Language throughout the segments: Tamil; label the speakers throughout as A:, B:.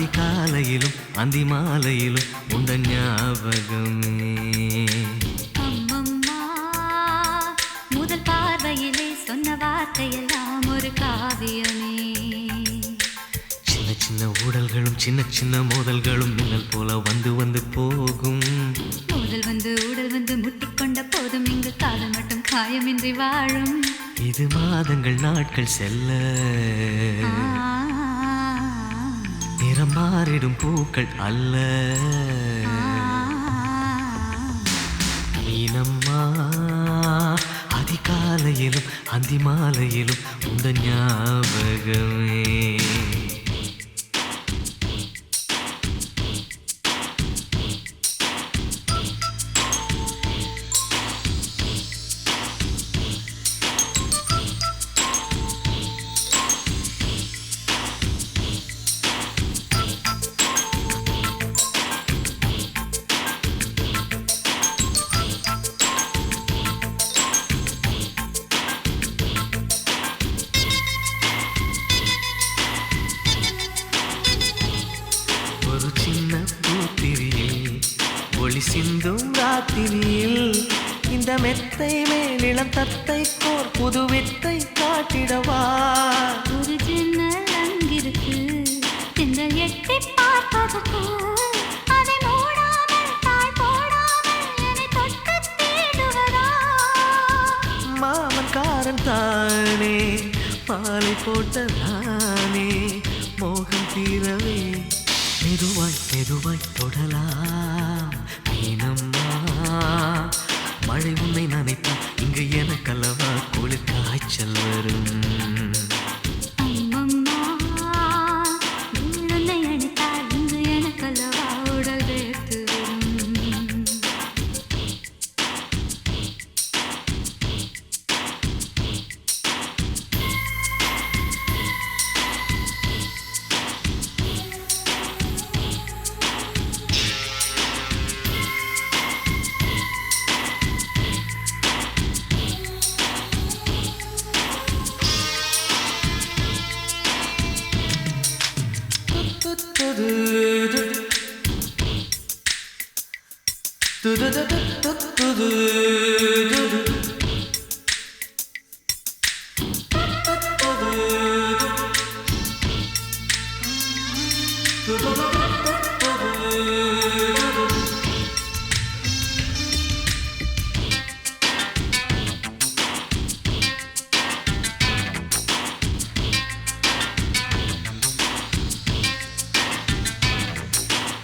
A: அதிகாலையிலும் அந்தி மாலையிலும் உண்ட ஞாபகமே.
B: அம்மம்மா, முதல் பார்வையிலே சொன்ன வார்த்தையெல்லாம் ஒரு காவியமே.
A: சின்ன சின்ன ஊடல்களும் சின்ன சின்ன மோதல்களும் மின்னல் போல வந்து வந்து போகும்.
B: முதல் வந்து உடல் வந்து முட்டிக்கொண்ட போதும் இங்கு காதல் மட்டும் காயமின்றி வாழும்.
A: இது மாதங்கள் நாட்கள் செல்ல நிறம் மாறிடும் பூக்கள் அல்ல. மீனம்மா, அதிகாலையிலும் அந்தி மாலையிலும் உந்த ஞாபகமே. ஒரு சின்ன பூத்திரியில் ஒளி சிந்தும் ராத்திரியில் இந்த மெத்தை மேலிளம் தத்தை கோர் புது வித்தை காட்டிடவா.
B: ஒரு ஜன்னல் அங்கிருக்கு, திங்கள் எட்டி பார்ப்பதற்கு. அதை மூடாமல் தாழ் போடாமல் என்னை தொட்டு தேடுவதா.
A: மாமன்காரன் தானே மாலை போட்ட நானே மோகம் தீரவே மெதுவாய் மெதுவாய் தொடலாம். மீனம்மா, மழை உன்னை நினைத்தால் இங்கு எனக்கல்லவா குளிர் காய்ச்சல் வரும்.
B: அம்மம்மா, உன்னை அணைத்தால் இங்கு எனக்கல்லவா உடல் வேர்த்து வரும்.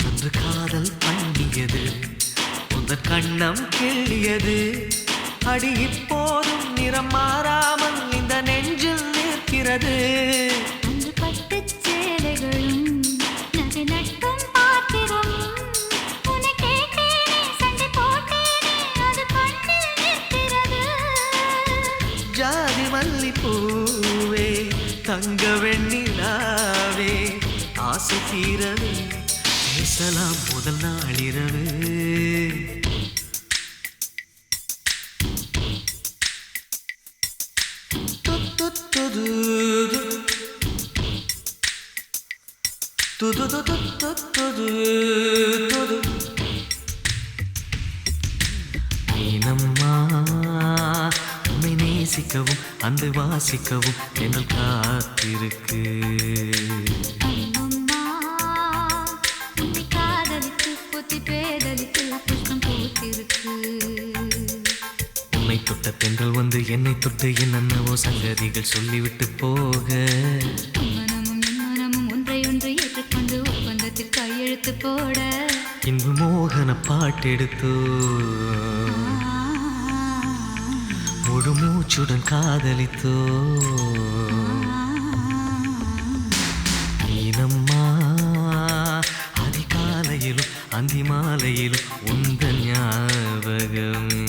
A: அன்று காதல் பண்ணியது உந்தன் கண்ணம் கிள்ளியது. அடி இப்போதும் நிறம் மாறாமல் இந்த நெஞ்சில் நிற்கிறது.
B: அன்று பட்டுச் சேலைகளும் நகை நட்டும் பாத்திரமும். உன்னை கேட்டேனே, சண்டை போட்டேனே, அது கண்ணில் நிற்கிறது.
A: ஜாதி மல்லிப்பூவே தங்க வெண்ணிலாவே ஆசை தீரவே பேசலாம் முதல் நாளிரவு. மீனம்மா, உன்னை நேசிக்கவும் அந்த வாசிக்கவும் எங்கள் காத்திருக்கு.
B: அம்மம்மா, உன்னை காதலித்து புத்தி பேதலித்து புஷ்பம் பூத்திருக்கு.
A: உன்னை தொட்ட பெண்கள் வந்து என்னை தொட்டு என்னென்னவோ சங்கதிகள் சொல்லிவிட்டு போக.
B: மனமும் என் மனமும் ஒன்றை ஒன்று ஏற்றுக்கொண்டு ஒப்பந்தத்தில் கையெழுத்து போட.
A: இன்பு மோகன பாட்டெடுத்தோ முழு மூச்சுடன் காதலித்தோ. மீனம்மா, அதிகாலையிலும் அந்தி மாலையிலும் உந்த ஞாபகமே.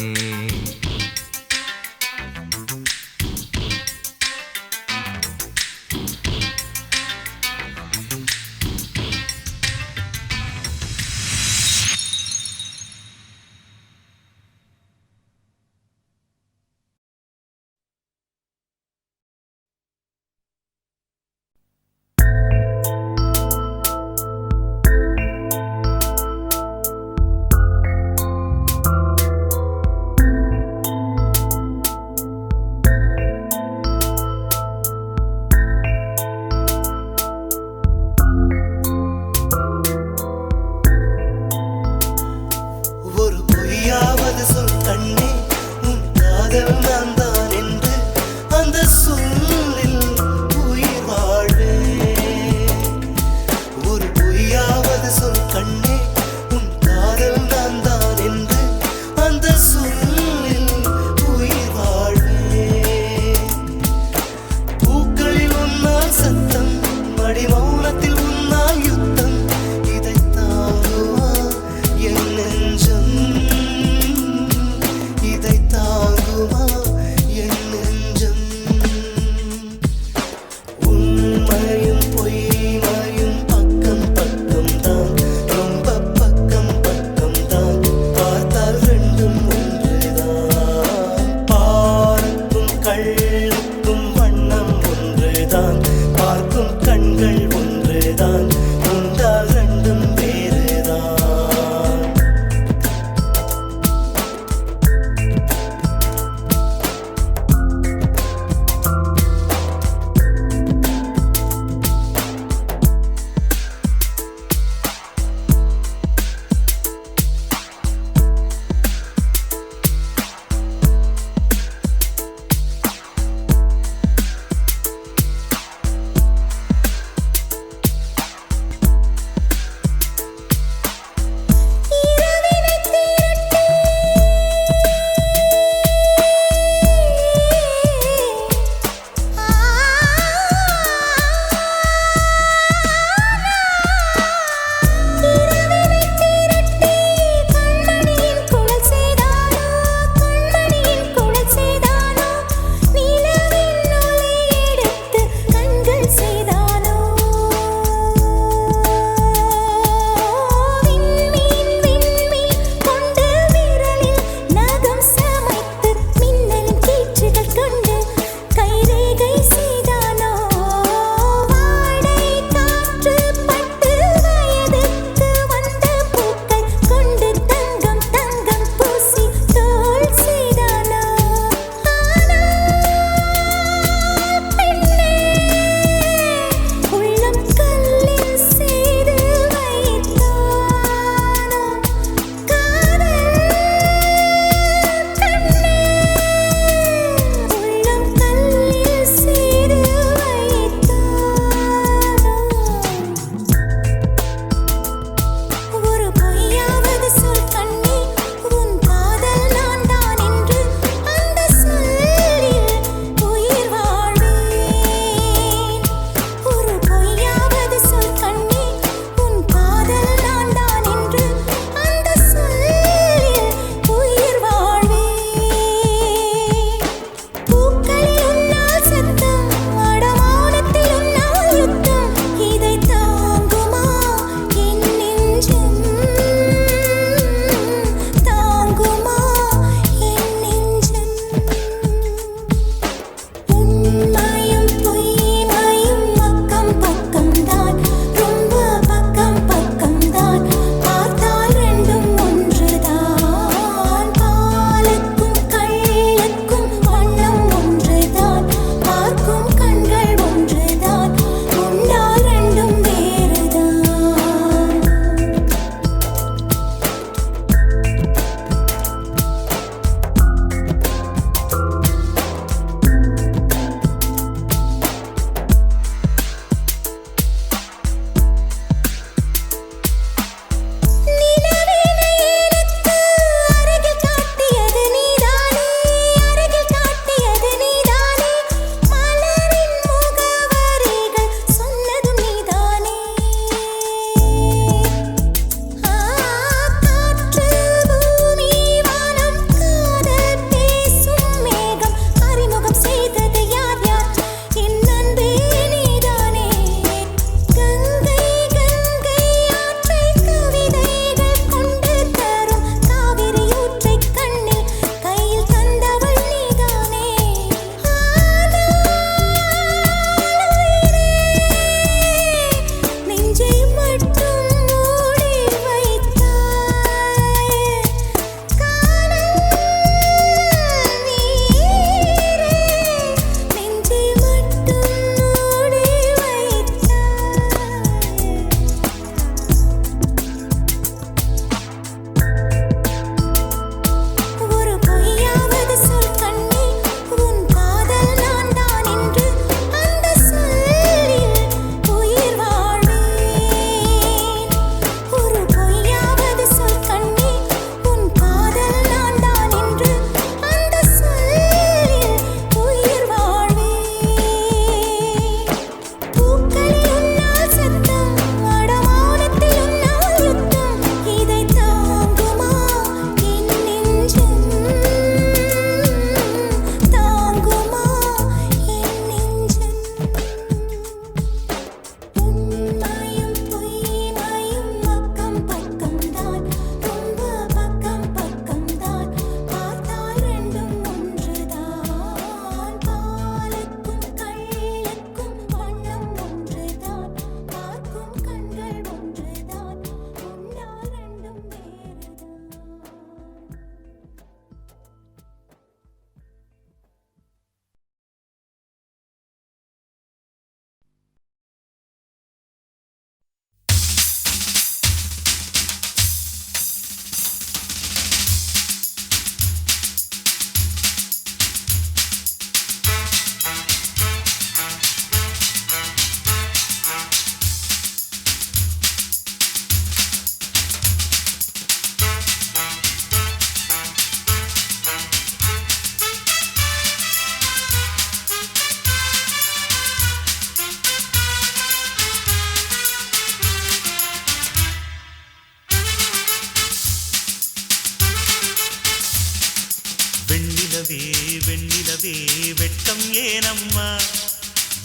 A: வெண்ணிலவே வெண்ணிலவே வெட்கம் ஏனம்மா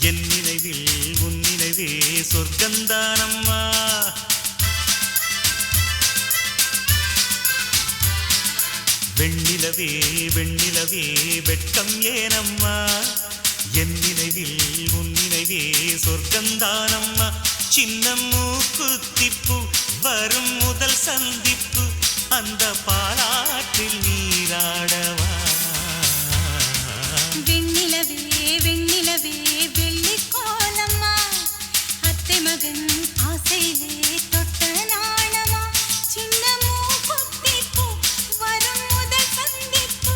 A: என் நினைவில் உன் நினைவே சொர்க்கந்தானம்மா வெண்ணிலவே வெண்ணிலவே வெட்கம் ஏனம்மா என் நினைவில் உன் நினைவே சொர்க்கந்தானம்மா சின்ன மூக்குத்திப்பு வரும் முதல் சந்திப்பு அந்த பாலாற்றில் நீராடவா
B: வெண்ணிலவே வெண்ணிலவே வெள்ளி கோலம்மா அத்தை மகன் ஆசையிலே தொட்ட நாணமா சின்ன மூக்குத்திப்பு வரும் முதல் சந்திப்பு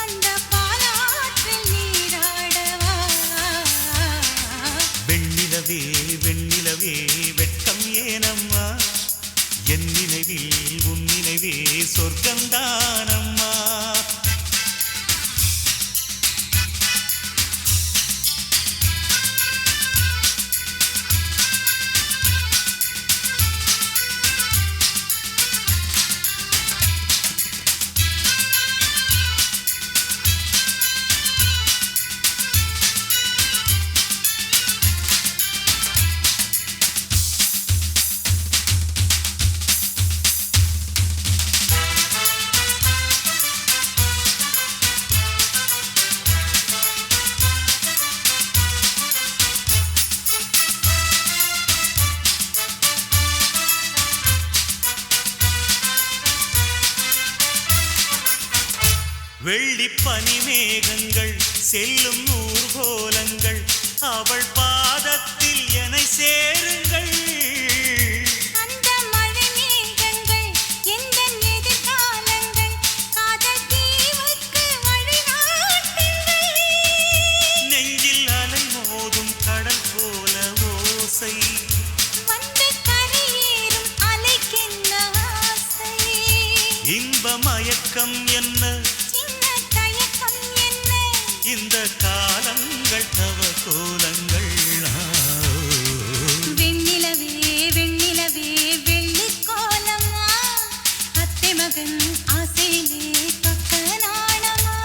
B: அந்த பாலாற்றில் நீராடவா
A: வெண்ணிலவே வெண்ணிலவே வெட்கம் ஏனம்மா என் நினைவில் உன் நினைவே சொர்க்கந்தானம்மா வெள்ளி பனிமேகங்கள் செல்லும் ஊர்கோலங்கள் அவள் பாதத்தில் என்னை சேருங்கள்
B: அந்த மழை மேகங்கள் எந்த எதிர்காலங்கள் காதல் தீவுக்கு வழிகாட்டுங்கள்
A: நெஞ்சில் அலை மோதும் கடல் போல ஓசை
B: வந்து கரையேறும் அலைக்கென்ன ஆசை
A: இன்ப மயக்கம் என்ன
B: சின்ன தயக்கம் என்ன
A: இந்த காலங்கள் தவ கோலங்கள்
B: வெண்ணிலவே வெண்ணிலவே வெள்ளி கோலம்மா அத்தை மகன் ஆசையிலே தொட்ட நாணமா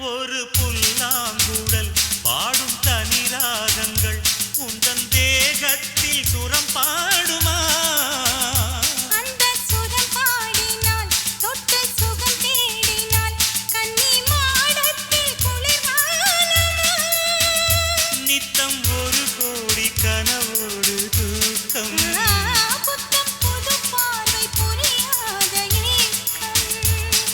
B: ஒரு புல்லாங்குழல் பாடும் தனிராகங்கள் உந்தன் தேகத்தில் சுரம் பாடுமா அந்த சுரம் பாடினால் தொட்டு சுகம் தேடினால் கன்னி மாடத்தில் குளிர்காலமா
A: நித்தம் ஒரு கோடி கனவோடு தூக்கம்
B: புத்தம் புது பார்வை புரியாத ஏக்கம்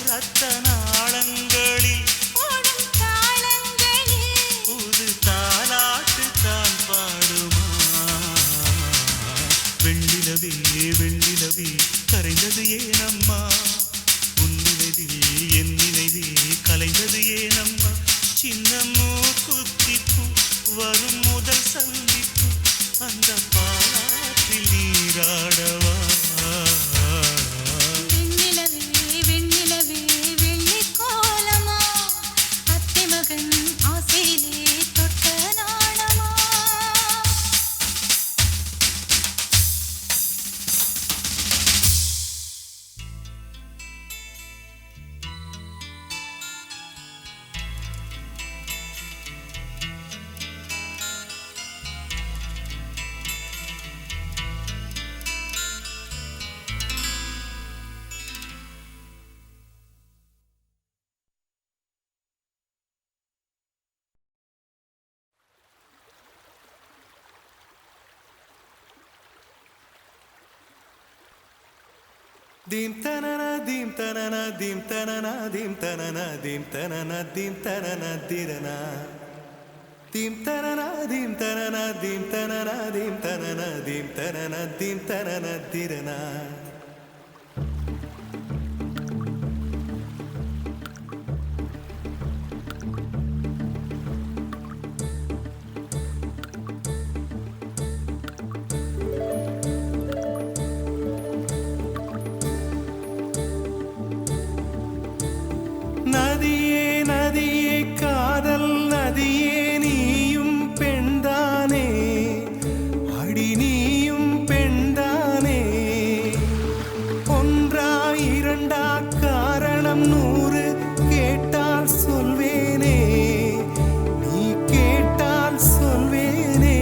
A: ரத்த நாளங்களில்
B: ஓடும் தாளங்களில்
A: புது தாலாட்டு தான் பாடுமா வெண்ணிலவே வெண்ணிலவே கரைந்தது ஏனம்மா உன் நினைவில் என் நினைவே கலைந்தது ஏனம்மா சின்ன மூக்குத்திப்பு வரும் முதல் சந்திப்பு அந்த பாலாற்றில் நீராடவா
B: வெண்ணிலவே வெண்ணிலவே வெள்ளி கோலமா அத்தை மகன் ஆசையிலே தொட்ட நாணமா
A: Dim tanana dim tanana dim tanana dim tanana dim tanana dim tanana dirana. Dim tanana dim tanana dim tanana dim tanana dim tanana dim tanana dirana. நதியே நதியே காதல் நதியே நீயும் பெண்தானே அடி நீயும் பெண்தானே ஒன்றா இரண்டா காரணம் 100 கேட்டால் சொல்வேனே நீ கேட்டால் சொல்வேனே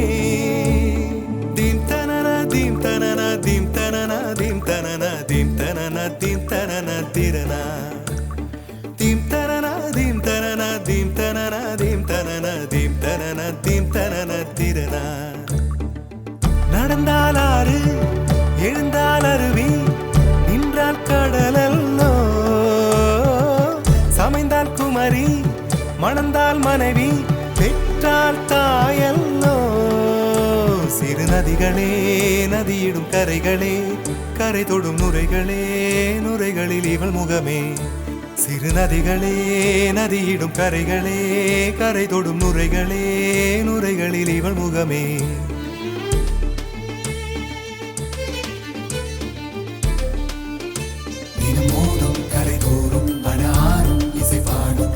A: தீம் தனன தீம் தனன தீம் தனன தீம் தனன தீம் தனன தீம் தனன திரனா Dim tanana dim tanana dim tanana dim tanana dim tanana dim tanana tirana நடந்தால் ஆறு எழுந்தால் அருவி நின்றால் கடலல்லோ சமைந்தால் குமரி மணந்தால் மனைவி பெற்றால் தாயல்லோ சிறு நதிகளே நதியிடும் கரைகளே கரை தொடும் நுரைகளே நுரைகளில் இவள் முகமே சிறு நதிகளே நதியிடும் கரைகளே கரை தொடும் நுரைகளே நுரைகளில் இவள் முகமே தினமோதும் கரை தோறும் அனாரும் இசை பாடும்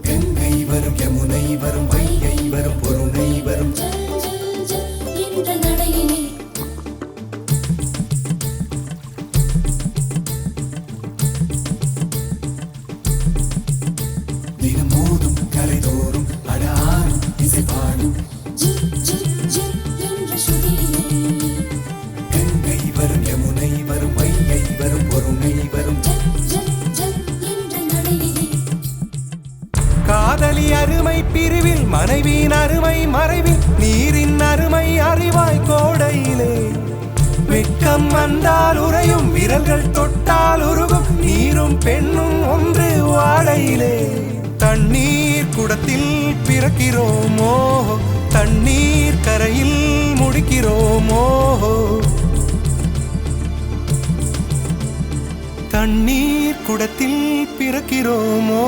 A: கங்கை வரும் யமுனை வரும் வைகை வரும் பொருணை வரும் தினமோதும் கரை தோறும் அடாரும் இசை பாடும் கங்கை வரும் யமுனை வரும் வைகை வரும் பொருணை வரும் காதலி அருமை பிரிவில் மனைவியின் அருமை மறைவில் நீரின் அருமை அறிவாய் கோடையிலே வெட்கம் வந்தால் உறையும் விரல்கள் தொட்டால் உருகும் நீரும் பெண்ணும் ஒன்று வாடையிலே தண்ணீர் குடத்தில் பிறக்கிறோமோ தண்ணீர் கரையில் முடிக்கிறோமோ தண்ணீர் குடத்தில் பிறக்கிறோமோ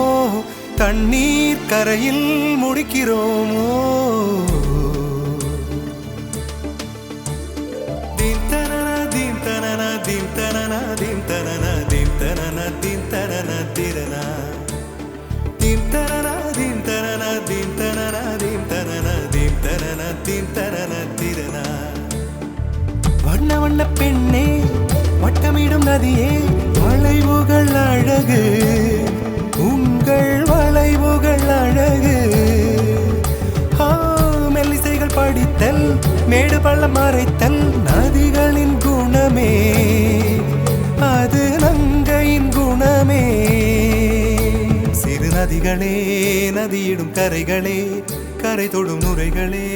A: தண்ணீர் கரையில் முடிக்கிறோமோ தீம் தனன தீம் தனன தீம் தனன தீம் தனன தீம் தனன தீம் தனன திரனா தீம் தனன தீம் தனன தீம் தனன தீம் தனன தீம் தனன தீம் தனன திரனா வண்ண வண்ண பெண்ணே வட்டமிடும் நதியே வளைவுகள் அழகு உங்கள் வளைவுகள் அழகு மெல்லிசைகள் படித்தல் மேடு பள்ளம் மறைத்தல் நதிகளின் குணமே அது நங்கையின் குணமே சிறு நதிகளே நதியிடும் கரைகளே கரை தொடும் நுரைகளே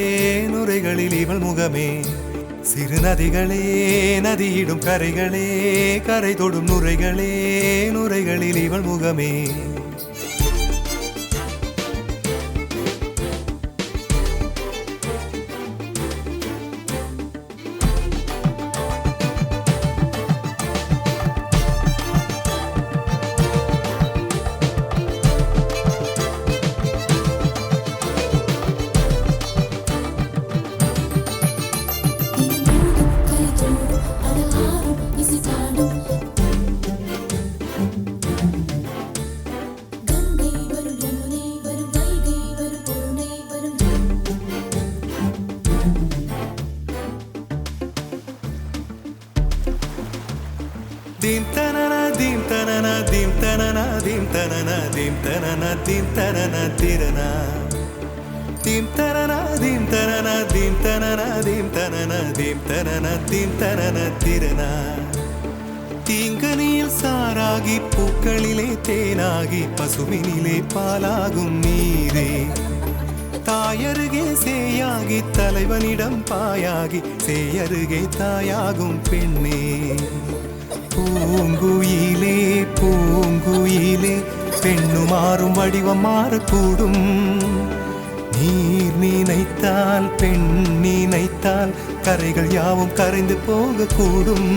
A: நுரைகளில் இவள் முகமே சிறு நதிகளே நதியிடும் கரைகளே கரை தொடும் நுரைகளே நுரைகளில் இவள் முகமே Dim tanana dim tanana dim tanana dim tanana dim tanana dim tanana tirana dim tanana dim tanana dim tanana dim tanana dim tanana dim tanana tirana தீங்கனியில் சாராகி பூக்களிலே தேனாகி பசுவினிலே பாலாகும் நீரே தாயருகே சேயாகி தலைவனிடம் பாயாகி சேயருகே தாயாகும் பெண்ணே. பூங்குயிலே பூங்குயிலே பெண்ணு மாறும் வடிவம் மாறக்கூடும். நீர் நினைத்தால் பெண் நினைத்தால் கரைகள் யாவும் கரைந்து போகக்கூடும்.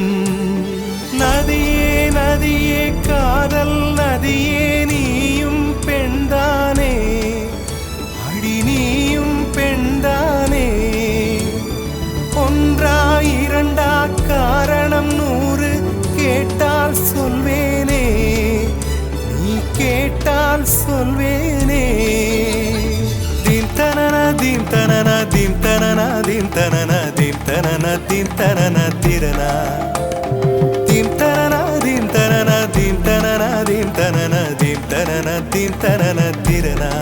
A: நதியே நதியே காதல் நதியே நீயும் பெண்தானே, அடி நீயும் பெண்தானே. ஒன்றா இரண்டா காரணம் 100 கேட்டால் சொல்வேனே, நீ கேட்டால் சொல்வேனே. தீம் தனன தீம் தனன தீம் தனன தீம் தனன தீம் தனன தீம் தனன திரனா. தீம் தனன தீம் தனன தீம் தனன தீம் தனன தீம் தனன தீம் தனன திரனா.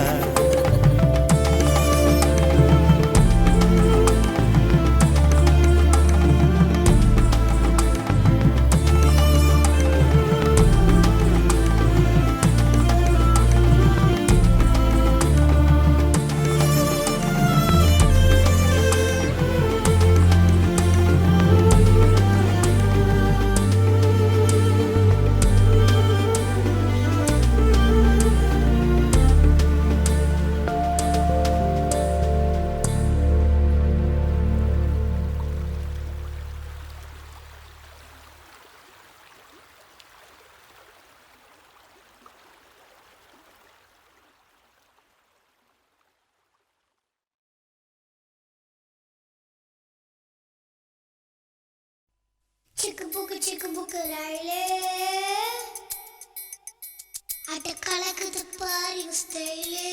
C: சிக்கு புக்கு ரயிலே அட கலக்குது பாரு ஸ்டைலே.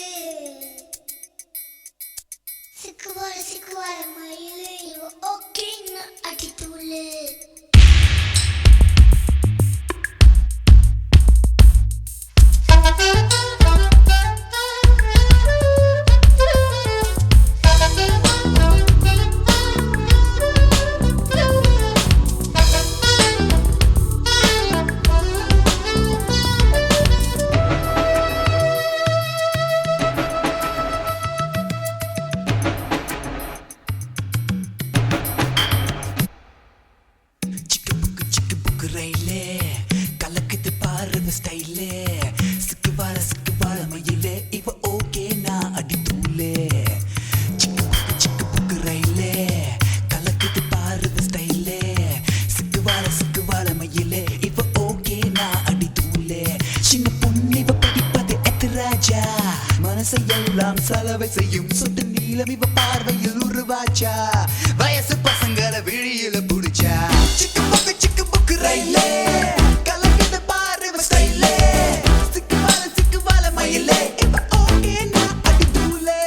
C: சிக்குவார மயிலே இவ ஓகேன்னு அடித்தூளே. கலக்குது பாரு ஸ்டைலே. சிக்குவார மயிலே இவ ஓகே நான் அடித்தூளே. சிக்கு புக்கு ரயிலே கலக்குது பாரு ஸ்டைலே. சிக்குவார மயிலே இவ ஓகே நான் அடித்தூளே. சின்ன பொண்ணு இவ படிப்பது எத்திராஜா, மனசையெல்லாம் சலவை செய்யும் சொட்டு நீளம் இவ பார்வையில் உருவாச்சா. வயசு பசங்கள விழியில புடிச்சா. சிக்கு புக்கு ரயிலே கலக்குது பாரு ஸ்டைலே. சிக்குவார மயிலே இவ ஓகே நான் அடித்தூளே.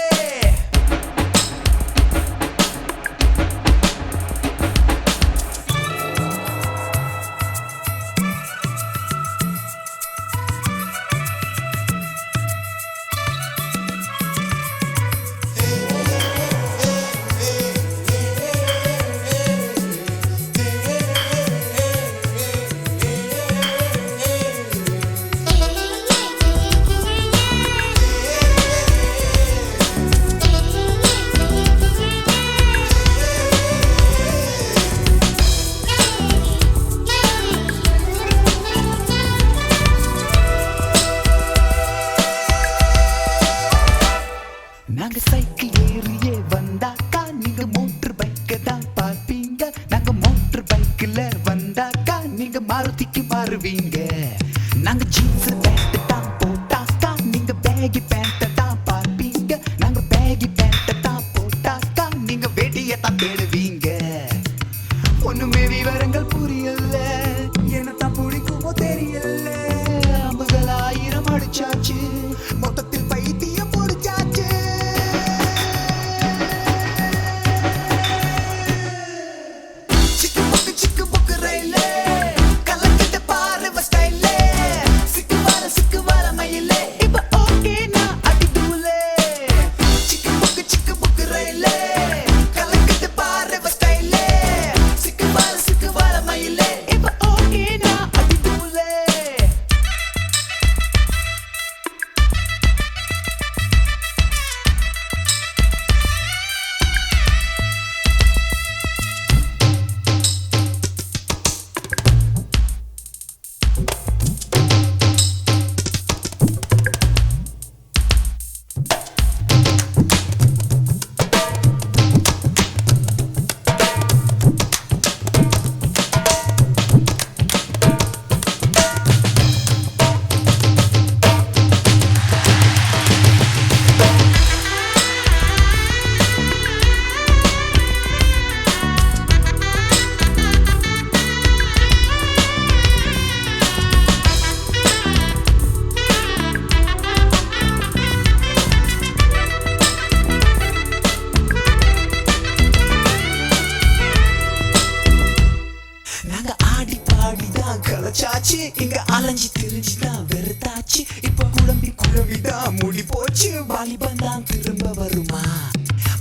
C: அலைஞ்சி திரிஞ்சுதான் வெறுத்தாச்சு. இப்ப குழம்பி குழம்பிதான் முடி போச்சு. வாலிபந்தான் திரும்ப வருமா?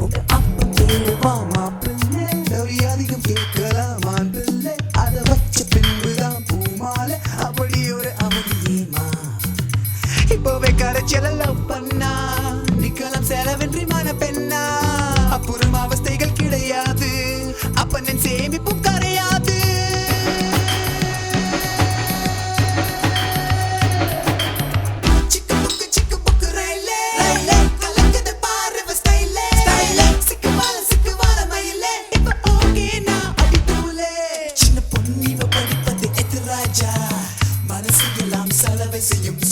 C: உங்க அப்பம் தேவா மாப்பிள்ளை, அதிகம் கேட்கலாமா பிள்ளை? அதை வச்ச பின்புதான் பூமாலை, அப்படி ஒரு அவதியேமா? இப்போவே கரைச்சல லவ் பண்ணா நிக்கலாம் செலவின்றி மன பெண்ணா. அப்புறம் அவஸ்தைகள் கிடையாது, அப்பனின் சேமிப்பும் கரையாது.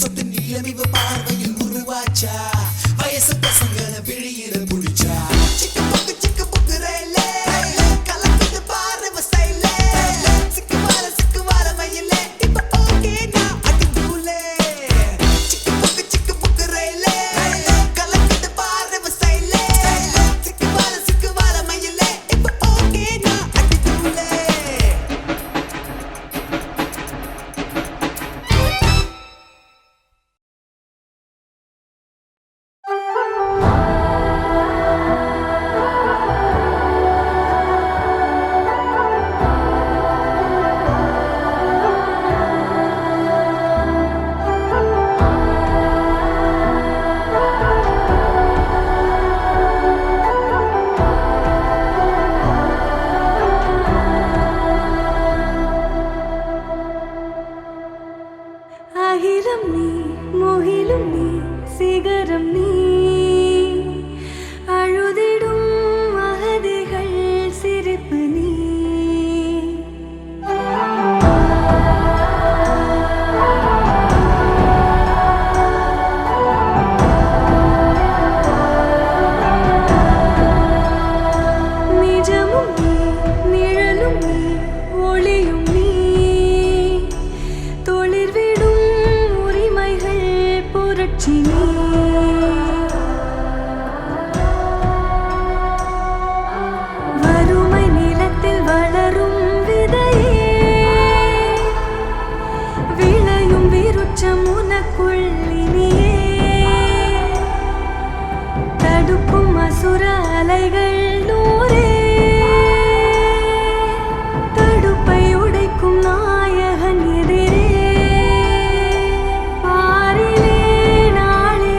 C: சொத்து நீளம் இவ பார்வையில் உருவாச்சா. வயசு பசங்கள விழியில புடிச்சா. சிக்கு புக்கு ரயிலே, கலக்குது பாரு இவ ஸ்டைலே. சிக்கு வார மயிலே, இப்ப ஓகே நான் அடி தூளே. சிக்கு புக்கு ரயிலே, கலக்குது பாரு இவ ஸ்டைலே. சிக்கு வார மயிலே, இப்ப ஓகே நான் அடி தூளே.
B: அகிலம் நீ, முகிலும் நீ, சிகரம் நீ, அழுதிடும் அகதிகள் சிரிப்பு நீ. நிஜமும் நீ, நிழலும் நீ, ஒளியும் நீ, தொழிற்விடும் உரிமைகள் புரட்சி நீ. வறுமை நிலத்தில் வளரும் விதையே, விளையும் விருட்சம் உனக்குள் இனியே. தடுக்கும் அசுர அலைகள் நூறே, தடுப்பை உடைக்கும் நாயகன் எதிரே. பாரிலே நாளே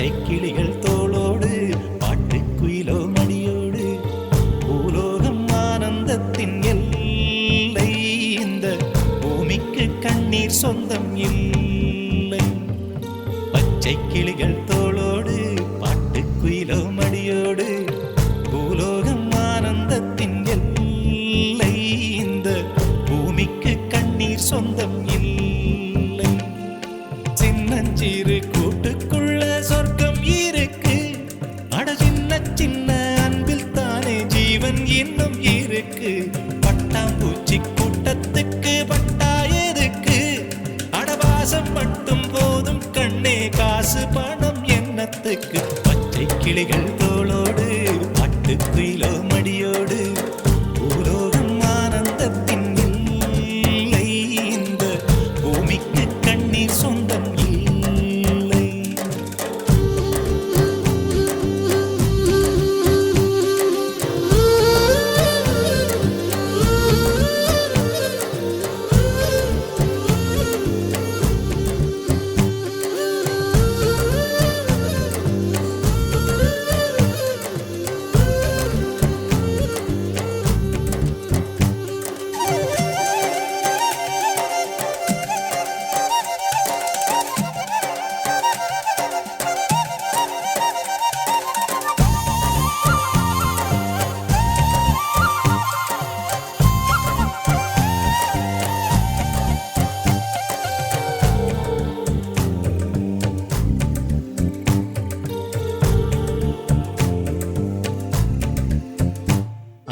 A: பச்சை கிளிகள் தோளோடு பாட்டுக்குயிலோ மடியோடு பூலோகம் ஆனந்தத்தின் எல்லை இந்த பூமிக்கு கண்ணீர் சொந்தம் இல்லை பச்சை கிளிகள் தோளோடு பாட்டுக்குயிலோ மடியோடு பூலோகம் ஆனந்தத்தின் எல்லை இந்த பூமிக்கு கண்ணீர் சொந்தம் இல்லை சின்னஞ்சிறு கூட்டுக்குள்ள சொர்க்கம் இருக்கு அட சின்ன சின்ன அன்பில் தானே ஜீவன் இன்னும் இருக்கு பட்டாம்பூச்சி கூட்டத்துக்கு பட்டா எதுக்கு அடவாசம் மட்டும் போதும் கண்ணே காசு பணம் என்னத்துக்கு பச்சை கிளிகள் தோளோடு பாட்டுக்குயிலோ மடியோடு பூலோகம் ஆனந்தத்தின் இல்லை இந்த பூமிக்கு கண்ணீர் சொந்தம் இல்லை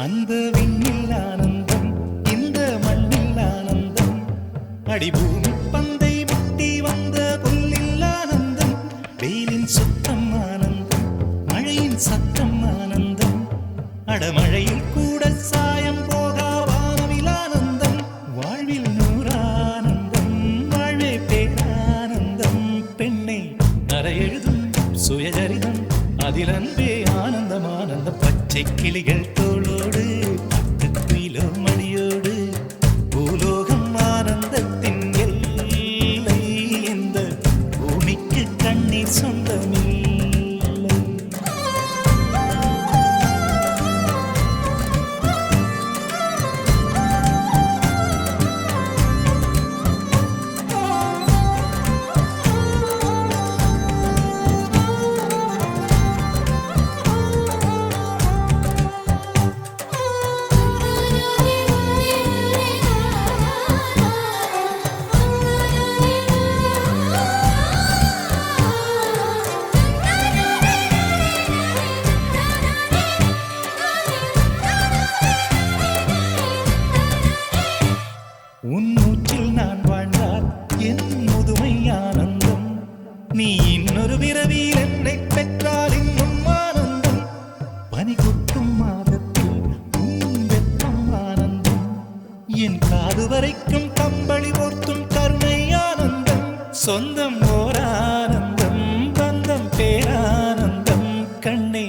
A: அந்த விண்ணில் ஆனந்தம் இந்த மண்ணில் ஆனந்தம் அடிபூமி பந்தை முட்டி வந்த புல்லில் ஆனந்தம் வெயிலின் சுத்தம் ஆனந்தம் மழையின் சத்தம் ஆனந்தம் அடமழையில் கூட சாயம் போகா வானவில் ஆனந்தம் வாழ்வில் நூறானந்தம் வாழ்வே பேரானந்தம் பெண்ணை நரை எழுதும் சுயசரிதம் அதில் அன்பே ஆனந்தம் ஆனந்தம் பச்சை கிளிகள் தோளோடு பாட்டுக்குயிலோ மடியோடு பூலோகம் ஆனந்தத்தின் எல்லை இந்த பூமிக்கு கண்ணீர் சொந்தமில்லை உன் மூச்சில் நான் வாழ்ந்தால் என் முதுமை ஆனந்தம் நீ இன்னொரு பிறவியில் என்னை பெற்றால் இன்னும் ஆனந்தம் பனி கொட்டும் மாதத்தில் உன் வெப்பம் ஆனந்தம் என் காது வரைக்கும் கம்பளி போர்த்தும் கருணை ஆனந்தம் சொந்தம் ஓர் ஆனந்தம் பந்தம் பேரானந்தம் கண்ணே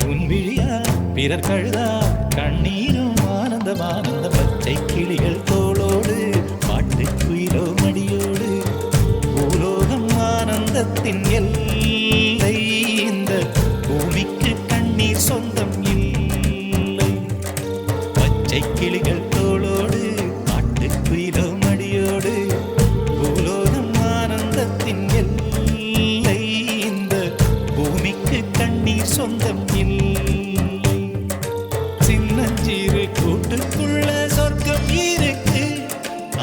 A: உன் விழியா பிறர் கழுதா கண்ணீரும் ஆனந்தம் ஆனந்த பச்சை கிளிகள் தோளோடு பாட்டுக்குயிலோ மடியோடு பூலோகம் ஆனந்தத்தின் எல்லை இந்த பூமிக்கு கண்ணீர் சொந்தம் இல்லை பச்சை கிளிகள் தோளோடு பாட்டுக்குயிலோ மடியோடு பூலோகம் ஆனந்தத்தின் எல்லை இந்த பூமிக்கு கண்ணீர் சொந்தம் இல்லை சின்னஞ்சிறு கூட்டுக்குள்ள சொர்க்கம் இருக்கு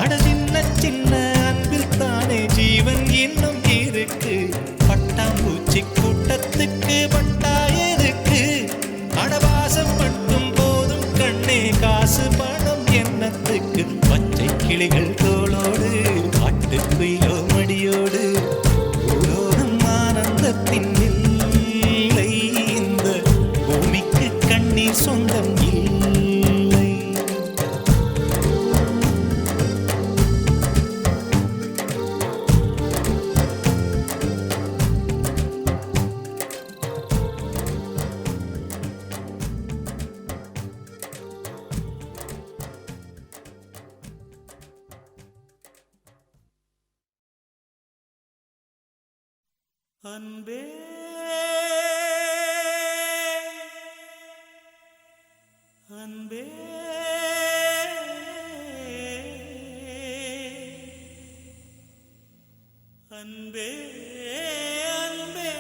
A: அட சின்ன சின்ன அன்பில் தானே ஜீவன் இன்னும் இருக்கு பட்டாம்பூச்சி கூட்டத்துக்கு பட்டா எதுக்கு அடவாசம் மட்டும் போதும் கண்ணே காசு பணம் என்னத்துக்கு பச்சை கிளிகள் தோளோடு பாட்டுக்குயிலோ மடியோடு பூலோகம் ஆனந்தத்தின் இல்லை இந்த பூமிக்கு கண்ணீர் சொந்தம் இல்லை அன்பே அன்பே அன்பே அன்பே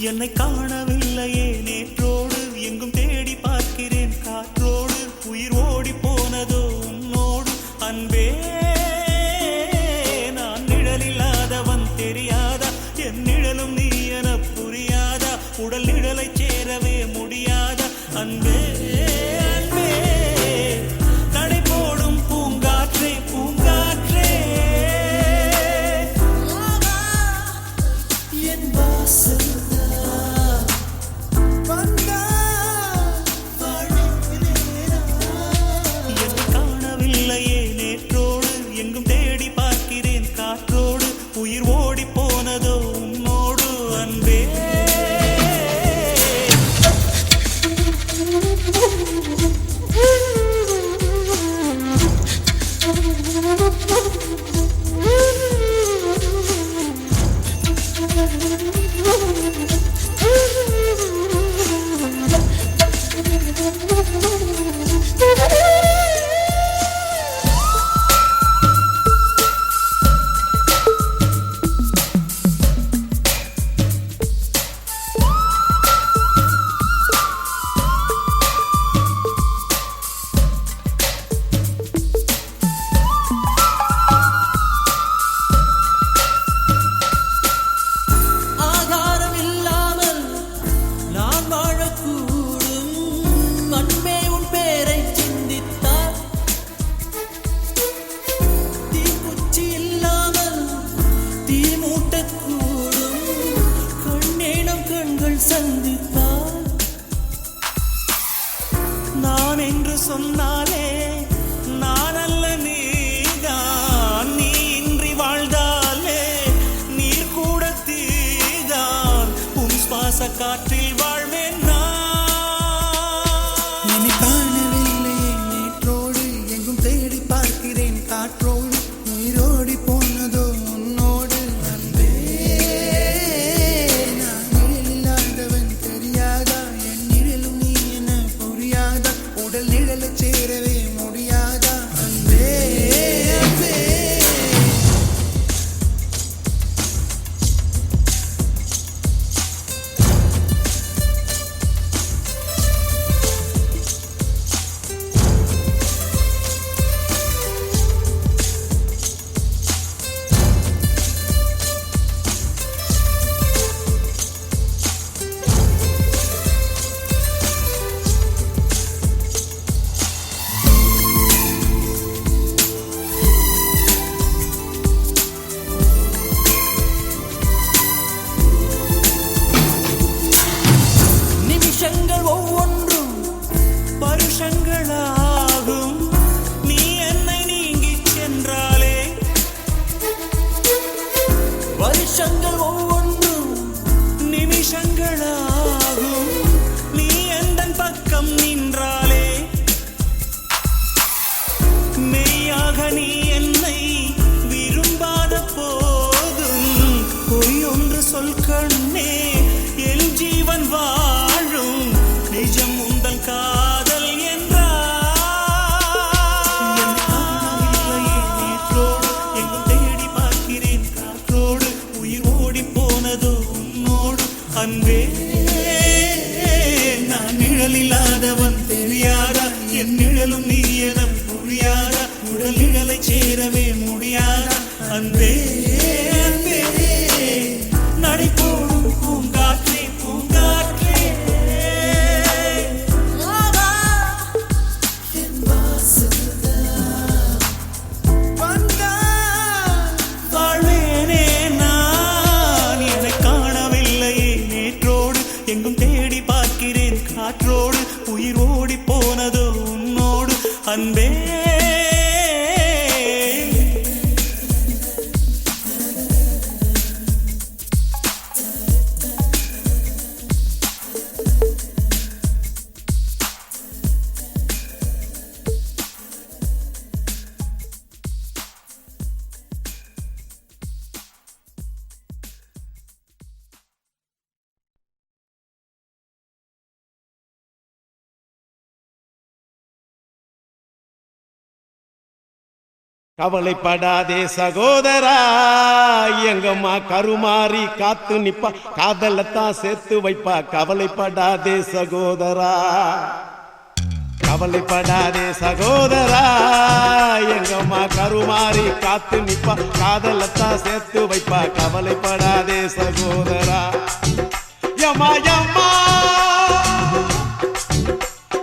A: என்னை காணவில்லையே நேற்றோடு எங்கும் தேடி பார்க்கிறேன் காற்றோடு உயிர் ஓடி போனதோ உன்னோடு அன்பே நான் நிழலில்லாதவன் தெரியாதா என் நிழலும் நீ என புரியாதா உடல் நிழலை சேரவே முடியாதா அன்பே அன்பே நடை போடும் பூங்காற்றே பூங்காற்றே
C: என் வாசல்
A: காணவில்லையே நேற்றோடு எங்கும் தேடி பார்க்கிறேன் காற்றோடு உயிர் ஓடி போனதோ உன்னோடு அன்பே சந்தித்தால் நான் என்று சொன்னாலே நான் அல்ல நீதான் நீ இன்றி வாழ்ந்தாலே நீர் கூட தீதான் உன் சுவாச காற்றில் வாழ்வேன்
C: நான் காணவில்லையே நேற்றோடு எங்கும் தேடி பார்க்கிறேன் காற்றோடு உயிரோடி போனதோ உன்னோடு அன்பே நான் நிழலில்லாதவன் தெரியாதா என் நிழலும் நீ என புரியாதா உடல் நிழலை சேரவே முடியாதா அன்பே அன்பே
A: நிமிஷங்கள் ஒவ்வொன்றும் பருஷங்களாகும் நீ என்னை நீங்கிச் சென்றாலே வருஷங்கள் ஒவ்வொன்றும் நிமிஷங்களாகும் நீ எந்தன் பக்கம் நின்றாலே மெய்யாக நீ என்னை விரும்பாத போதும் பொய் ஒன்று சொல் கண்ணே என் ஜீவன் வாழும் நிஜம் உந்தன் காதல் என்றார் நேற்றோடு எங்கும் தேடி பார்க்கிறேன் காற்றோடு உயிர் ஓடி போனதோ உன்னோடு அன்பே நான் நிழலில்லாதவன் தெரியாதா என் நிழலும் நீ என புரியாதா உடல் நிழலை சேரவே முடியாதா அன்பே அன்பே நடை போடும் பூங்காற்றே பூங்காற்றே
C: என் வாசல்
A: வாழ்வேனே நான் என்னை காண அன்பே
D: கவலைப்படாதே சகோதரா எங்கம்மா கருமாறி காத்து நிப்பா காதலத்தான் சேர்த்து வைப்பா கவலைப்படாதே சகோதரா கவலைப்படாதே சகோதரா எங்கம்மா கருமாறி காத்து நிப்பா காதலத்தான் சேர்த்து வைப்பா கவலைப்படாதே சகோதரா யம்மா யம்மா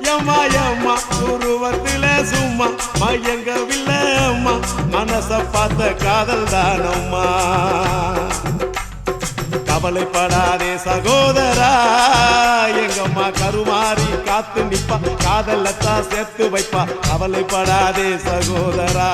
D: யம்மா யம்மா உருவத்தில சும்மா மயங்கவில்லை அம்மா மனச பார்த்த காதல் தானம்மா கவலைப்படாதே சகோதரா எங்கம்மா கருமாறி காத்து நிப்பா காதலத்தான் சேர்த்து வைப்பா கவலைப்படாதே சகோதரா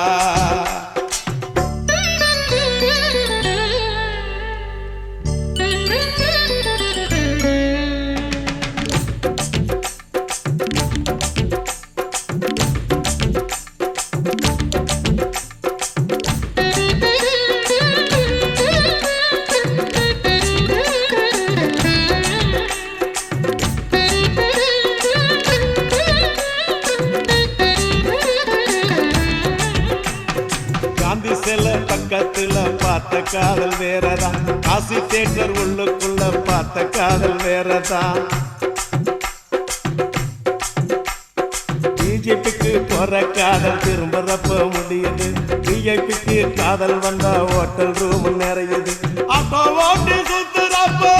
D: பக்கத்துல பார்த்த காதல் வேறதான் காசி தேட்டர் உள்ளுக்குள்ள பார்த்த காதல் வேறதான் பிஜேபிக்கு போற காதல் திரும்புறப்ப முடியுது பிஜேபிக்கு காதல் வந்தா ஹோட்டல் ரூம் நிறையுது அப்போ ஓட்டி சுத்துறப்போ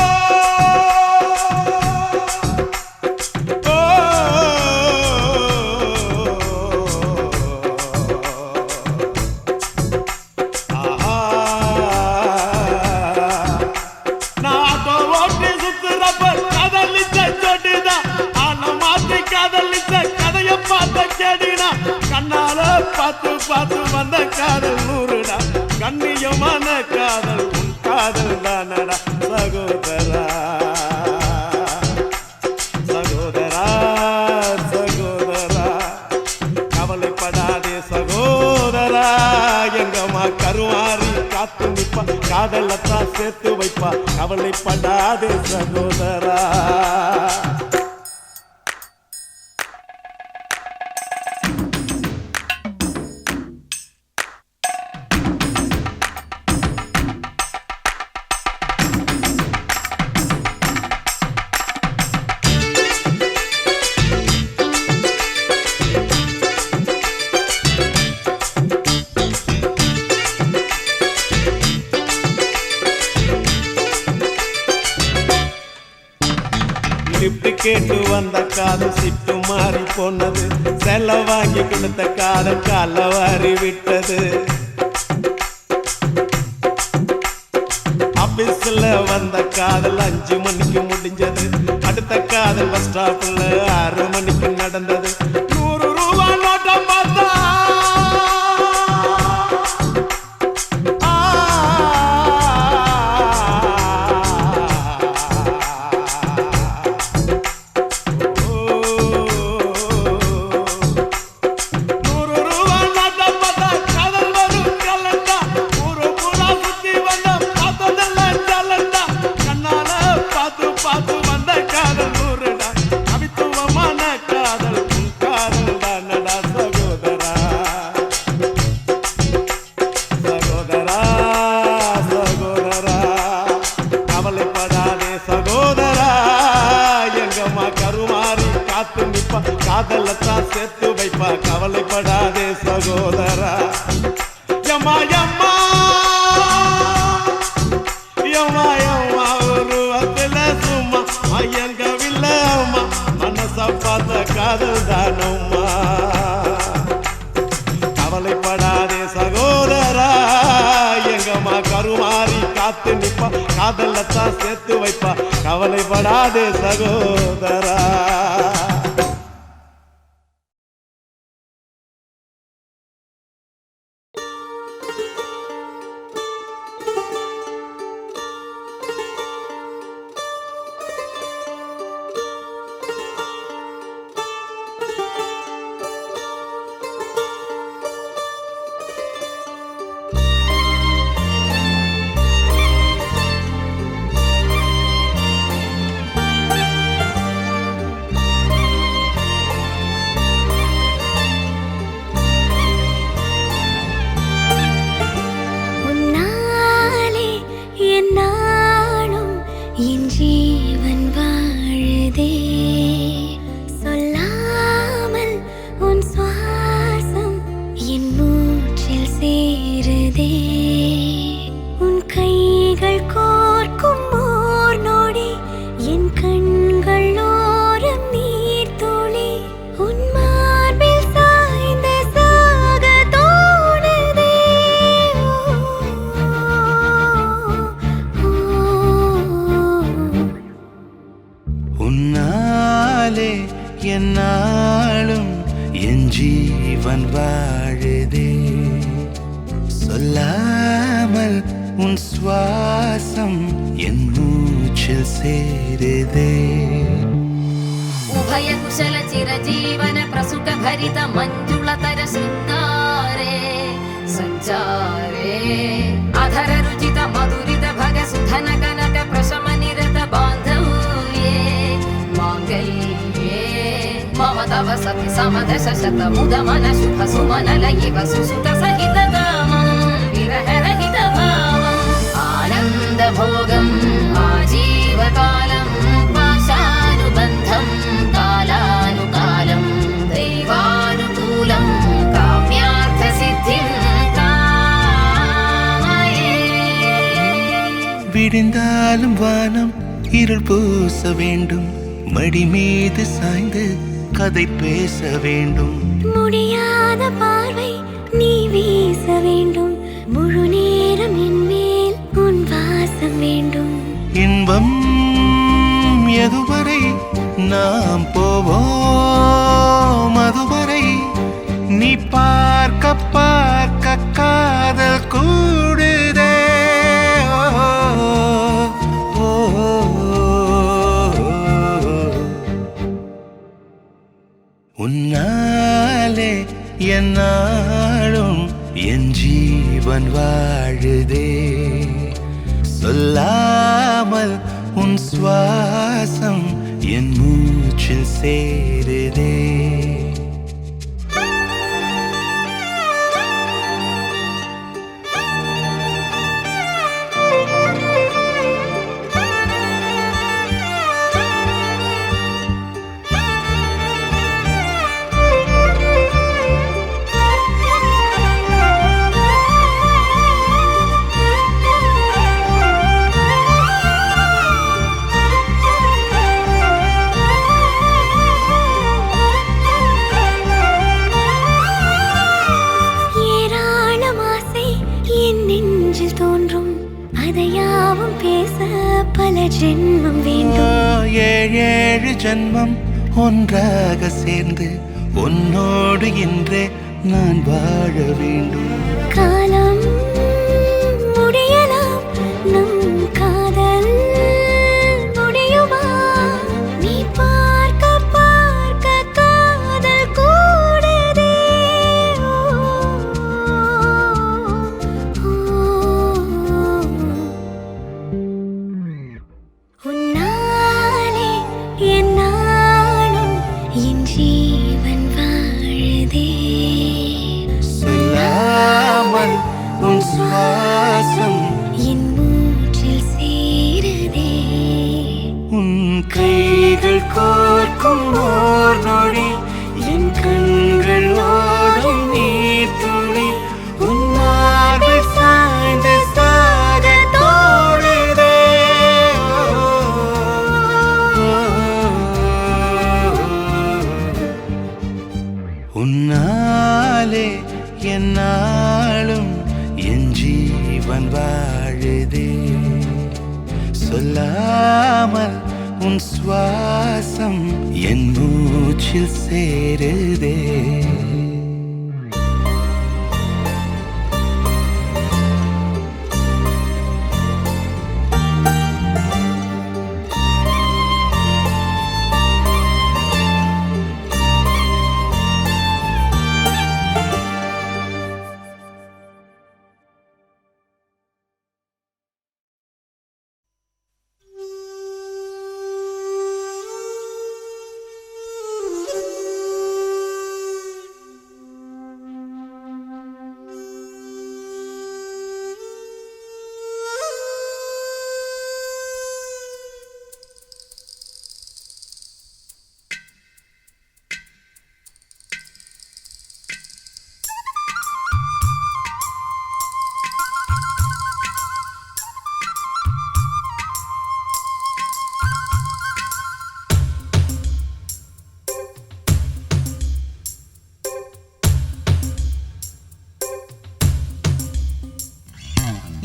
D: கண்ணால பார்த்து பார்த்து வந்த காதல் நூறுடா கண்ணியமான காதல் உன் காதல் தானடா சகோதரா சகோதரா சகோதரா கவலைப்படாதே சகோதரா எங்கம்மா கருமாறி காத்து நிப்பா காதலத்தான் சேர்த்து வைப்பா கவலைப்படாதே சகோதரா லிப்ட் கேட்டு வந்த காதல் சிட்டு மாறி போனது செல்ல வாங்கி கொடுத்த காதல் கால வாரி விட்டது ஆபீஸ்ல வந்த காதல் 5 மணிக்கு முடிஞ்சது அடுத்த காதல் பஸ் ஸ்டாப்ல 6 மணிக்கு நடந்தது 100 ரூபாய் நோட்டம் பார்த்தா காதலத்தான் சேர்த்து வைப்பா கவலைப்படாதே சகோதரா யம்மா யம்மா யம்மா யம்மா உருவத்தில சும்மா மயங்கவில்லை அம்மா மனச பார்த்த காதல் தானம்மா கவலைப்படாதே சகோதரா எங்கம்மா கருமாறி காத்து நிப்பா காதலத்தான் சேர்த்து வைப்பா கவலைப்படாதே சகோதரா
A: சொல்லாமல் உன் சுவாசம் என் மூச்சில் சேருதே
E: उभय कुशल चिरजीवन प्रसुख भरित मंजुलतर शृंगारे संचारे अधर रुचित मधुरित भग सुधन कनक प्रशम निरत बांधव्ये मांगल्ये मम तव सति समदश शत मुद मन शुभ सुमन लयिव सुसुत सहित कामं विरह रहित भावम् आनंद भोगम् आजीवकालम् पाशानुबन्धम् कालानुकालं दैवानुकूलं काम्यार्थसिद्धिं कामये
A: விடிந்தாலும் வானம் இருள் பூச வேண்டும் மடி மீது சாய்ந்து கதை பேச வேண்டும்
F: முடியாத பார்வை நீ வீச வேண்டும் முழு நேரம் என் மேல் உன் வாசம் வேண்டும்
A: இன்பம் எதுவரை நாம் போவோம் அதுவரை நீ பார்க்க பார்க்க காதல் கூடுதே ஓ, ஓ, உன்னாலே என்னாலும் என் ஜீவன் வாழுதே சொல்லாமல் உன் சுவாசம் என் மூச்சில் சேருதே
F: ஏராளம் ஆசை என் நெஞ்சில் தோன்றும் அதையாவும் பேச பல ஜென்மம் வேண்டும்
A: ஏழேழு ஜன்மம் ஒன்றாக சேர்ந்து உன்னோடு இன்றே நான் வாழ வேண்டும்
F: காலம் முடியலாம் நம் காதல் முடியுமா நீ பார்க்க பார்க்க காதல் கூடுதே உன்னாலே என்னாலும் என் ஜீவன் வாழுதே
A: சொல்லாமல் உன் சுவாசம்
F: என் மூச்சில் சேருதே
A: உன் கைகள் கோர்க்கும் ஓர் நொடி என் கண்கள் ஓடும் நீர் துளி உன் மார்பில் சாய்ந்து சாக தோடுதே உன்னாலே என்னாலும் என் ஜீவன் வாழுதே சொல்லாமல் உன் சுவாசம் என் மூச்சில் சேருதே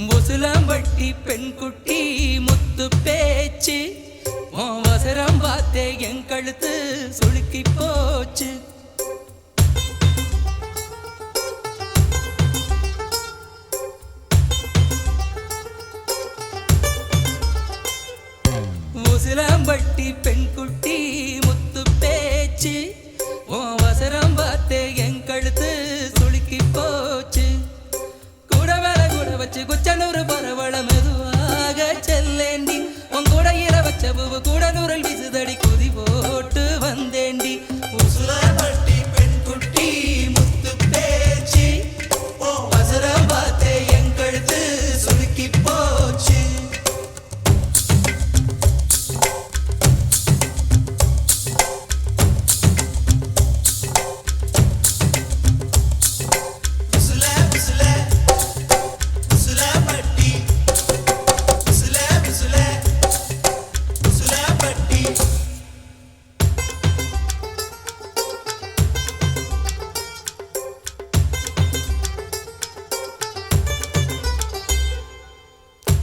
G: முசுலம்பட்டி பெண்குட்டி முத்து பேச்சு அவசரம் பார்த்தே என் கழுத்து சுளுக்கி போச்சு வச்சு குச்சனூறு பரவள மெதுவாக செல்லேண்டி உன் கூட இர வச்ச பூவு கூட நூறல் விசுதடி குதி போட்டு வந்தேண்டி உசுரப்பட்டி பெண் குட்டி முத்து பேச்சு ஓ வசரம் பார்த்தே என் கழுத்து சுருக்கி போச்சு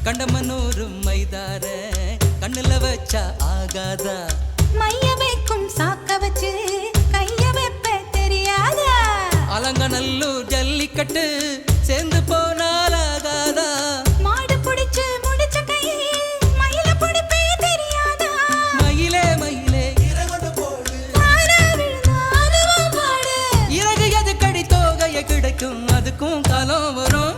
G: கண்டமனூரும் மைதார கண்ணுல வச்சா ஆகாதா
B: மைய வைக்கும் சாக்க வச்சு கைய வைப்ப தெரியாதா
G: அலங்கநல்லூர் ஜல்லிக்கட்டு சேர்ந்து போனால் ஆகாதா
B: மாடு புடிச்சு முடிச்ச கையை மயில புடிப்பே தெரியாதா
G: மயிலே மயிலே
B: தானா விழுந்தாலும் பாடு
G: இறகு எது கடி தோகைய கிடைக்கும் அதுக்கும் காலம் வரும்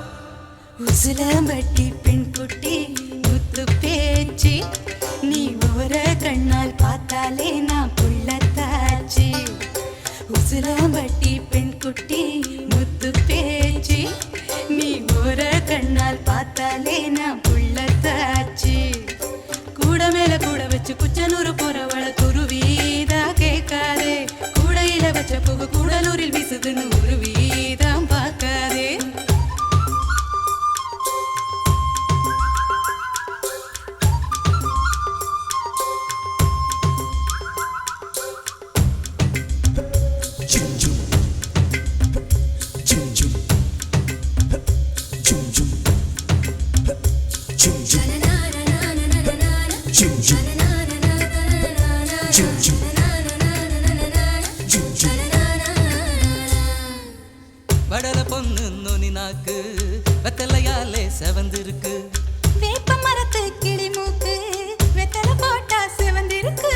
B: உசிலம்பட்டி பெண் குட்டி முத்து பேச்சு நீ ஒரு கண்ணால் பார்த்தாலே நான் புள்ளத்தாச்சு உசிலம்பட்டி பெண் குட்டி முத்து பேச்சு நீ ஒரு கண்ணால் பார்த்தாலே நான் புள்ளத்தாச்சு கூட மேல கூட வச்சு குச்சனூறு போறவள குருவீதா கேட்காதே கூடையில வச்ச புகு கூடலூரில் வீசுதுன்னு உருவீதான் பார்க்காதே
G: வடல பொண்ணு நுனி நாக்கு வெத்தலையாலே செவந்திருக்கு
B: வேப்ப மரத்து கிளி மூக்கு வெத்தலை போட்டா சிவந்திருக்கு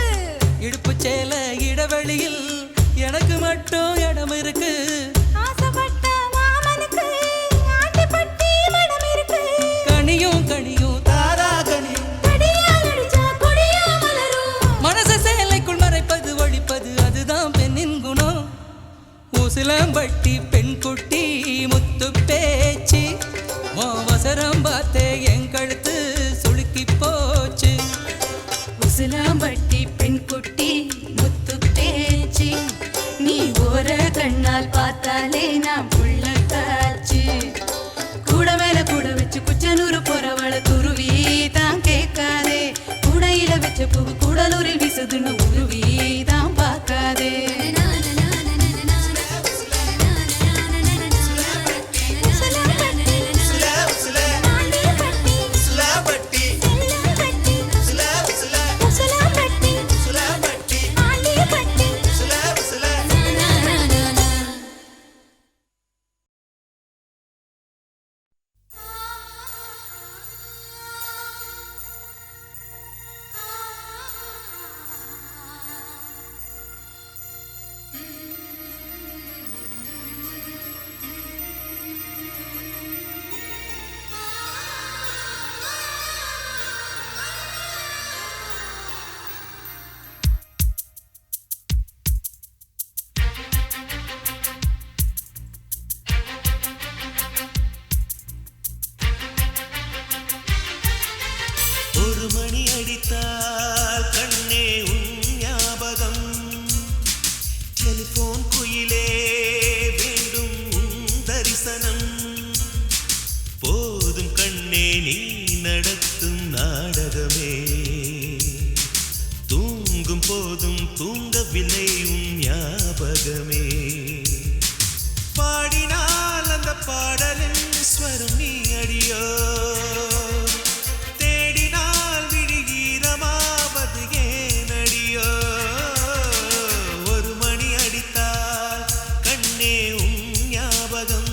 G: இடுப்பு சேல இடைவெளியில் எனக்கு மட்டும் இடம் இருக்கு
B: ஆசைப்பட்ட மாமனுக்கு ஆண்டிப்பட்டி மடம் இருக்கு
G: கனியும் கனியும் தாரா கனியும்
B: கடியால் அடிச்சா கொடியா மலரும்
G: மனச சேலைக்குள் மறைப்பது ஒழிப்பது அதுதான் பெண்ணின் குணம் உசிலம்பட்டி பெண் குட்டி முத்து பேச்சு அவசரம் பார்த்தே என் கழுத்து சுளுக்கி போச்சு
B: உசிலம்பட்டி பெண் குட்டி முத்து பேச்சு நீ ஒரு கண்ணால் பார்த்தாலே நான் புள்ளத்தாச்சு கூட மேல கூட வச்சு குச்சனூறு போறவள துருவி தான் கேட்காதே கூடையில வச்ச பூ கூடலூரில் வீசுதுன்னு உருவி தான் பார்க்காதே
A: ஒரு மணி அடித்தால் கண்ணே உன் ஞாபகம் டெலிபோன் குயிலே வேண்டும் உன் தரிசனம் போதும் கண்ணே நீ நடத்தும் நாடகமே தூங்கும் போதும் தூங்கவில்லை உன் ஞாபகமே பாடினால் அந்த பாடலின் ஸ்வரம் நீ அடியோ தேடினால் விழிகீரமாவது ஏனடியோ ஒரு மணி அடித்தால் கண்ணே உன் ஞாபகம்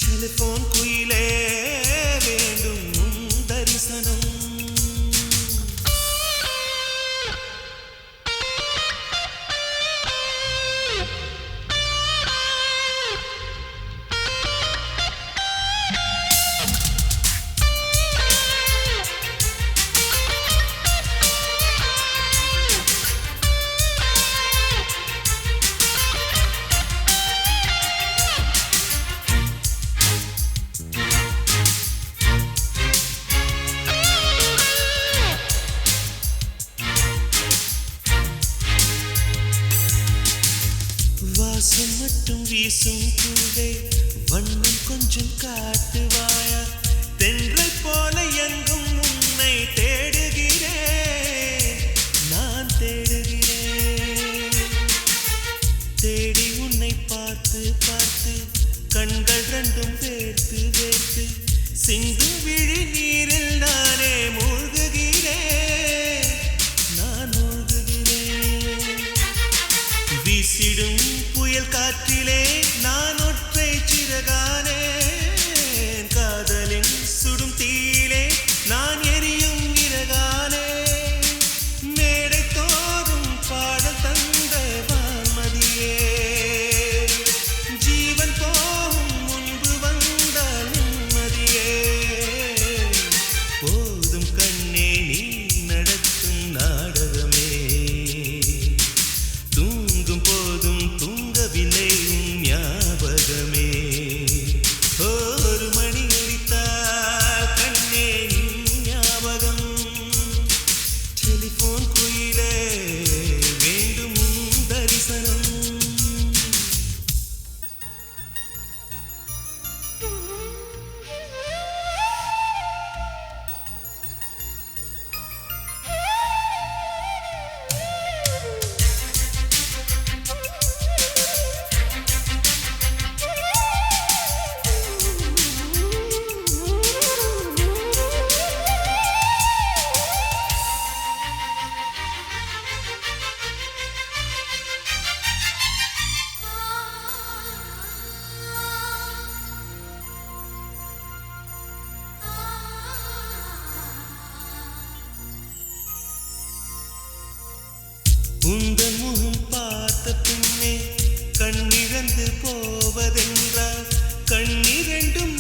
A: டெலிபோன் குயிலே வேண்டும் உன் தரிசனம் வீசும் பூவே வண்ணம் கொஞ்சம் காட்டுவாயா தென்றை போல எங்கும் உன்னை தேடுகிறேன் நான் தேடுகிறேன் தேடி உன்னை பார்த்து பார்த்து கண்கள் ரெண்டும் வேர்த்து வேர்த்து சிந்தும் விழி நீரில் நானே மூழ்குகிறேன் நான் மூழ்குகிறேன் வீசிடும் புயல் காற்றிலே நான் ஒற்றை சிறகானேன் காதலின் சுடும் தீயிலே நான் எரியும் விறகானே மேடை தோறும் பாடல் தந்த வான்மதியே ஜீவன் போகும் முன்பு வந்த நிம்மதியே போதும் கண்ணே நீ நடத்தும் நாடகமே தூங்கும் போதும் தூங்கவில்லை உன் ஞாபகமே ஒரு மணி அடித்தால் கண்ணே நின் ஞாபகம் டெலிபோன் குயிலே வேண்டும் உன் தரிசனம் உந்தன் முகம் பார்த்த பின்னே கண்ணிழந்து போவதென்றால் கண்ணிரண்டும்